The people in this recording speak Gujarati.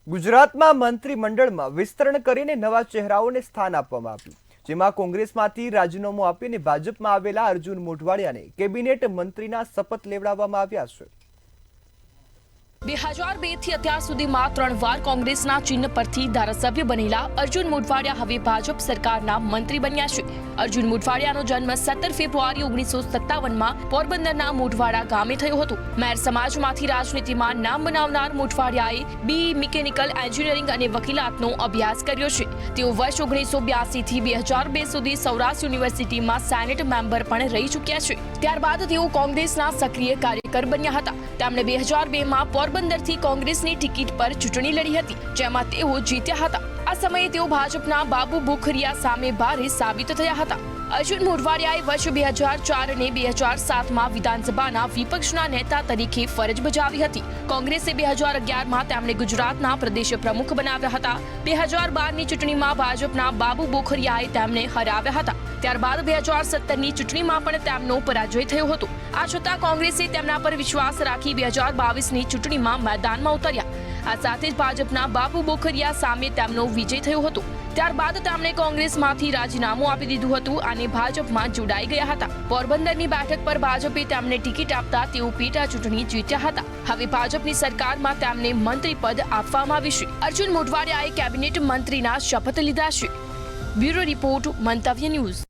ગુજરાતમાં મંત્રીમંડળમાં વિસ્તરણ કરીને નવા ચહેરાઓને સ્થાન આપવામાં આવ્યું, જેમાં કોંગ્રેસમાંથી રાજીનામું આપીને ભાજપમાં આવેલા અર્જુન મોઢવાડિયાને કેબિનેટ મંત્રીના શપથ લેવડાવવામાં આવ્યા છે। 2002 થી અત્યાર સુધીમાં 3 વાર કોંગ્રેસના ચિહ્ન પરથી ધારાસભ્ય બનેલા અર્જુન મોઢવાડિયા હવે ભાજપ સરકારના મંત્રી બન્યા છે। અર્જુન મોઢવાડિયાનો જન્મ 17 ફેબ્રુઆરી 1957માં પોરબંદરના મોઢવાડા ગામે થયો હતો। મેર સમાજમાંથી રાજનીતિમાં નામ બનાવનાર મોઢવાડિયાએ BE મિકેનિકલ એન્જિનિયરિંગ અને વકીલાતનો અભ્યાસ કર્યો છે। તેઓ વર્ષ 1982 થી 2002 સુધી સૌરાષ્ટ્ર યુનિવર્સિટીમાં સેનેટ મેમ્બર પણ રહી ચૂક્યા છે। ત્યારબાદ તેઓ કોંગ્રેસના સક્રિય કાર્યકર બન્યા હતા। તેમણે 2002માં પોરબંદરથી કોંગ્રેસની ટિકિટ પર ચૂંટણી લડી હતી, જેમાં તેઓ જીત્યા હતા। આ સમયે તેઓ ભાજપના બાબુ બોખરિયા સામે ભારે સાબિત થયા હતા। અર્જુન મોઢવાડિયાએ વર્ષ 2004 અને 2007માં વિધાનસભાના વિપક્ષના નેતા તરીકે ફરજ બજાવી હતી। કોંગ્રેસે 2011માં તેમને ગુજરાતના પ્રદેશ પ્રમુખ બનાવ્યા હતા। 2012ની ચૂંટણીમાં ભાજપના બાબુ બોખરિયાએ તેમને હરાવ્યા હતા। ત્યારબાદ 2017ની ચૂંટણીમાં પણ તેમનો પરાજય થયો હતો। આ છતાં કોંગ્રેસે તેમના પર વિશ્વાસ રાખી 2022ની ચૂંટણીમાં મેદાનમાં ઉતર્યા। આ સાથે જ ભાજપના બાબુ બોખરિયા સામે તેમનો વિજય થયો હતો। ત્યારબાદ તેમણે કોંગ્રેસમાંથી રાજીનામું આપી દીધું હતું અને ભાજપમાં જોડાઈ ગયા હતા। પોરબંદરની બેઠક પર ભાજપે તેમને ટિકિટ આપતા તેઓ પેટા ચૂંટણી જીત્યા હતા। હવે ભાજપની સરકારમાં તેમને મંત્રી પદ આપવામાં આવ્યું છે। અર્જુન મોઢવાડિયાએ કેબિનેટ મંત્રીના શપથ લીધા છે। બ્યુરો રિપોર્ટ, મંતવ્ય ન્યૂઝ।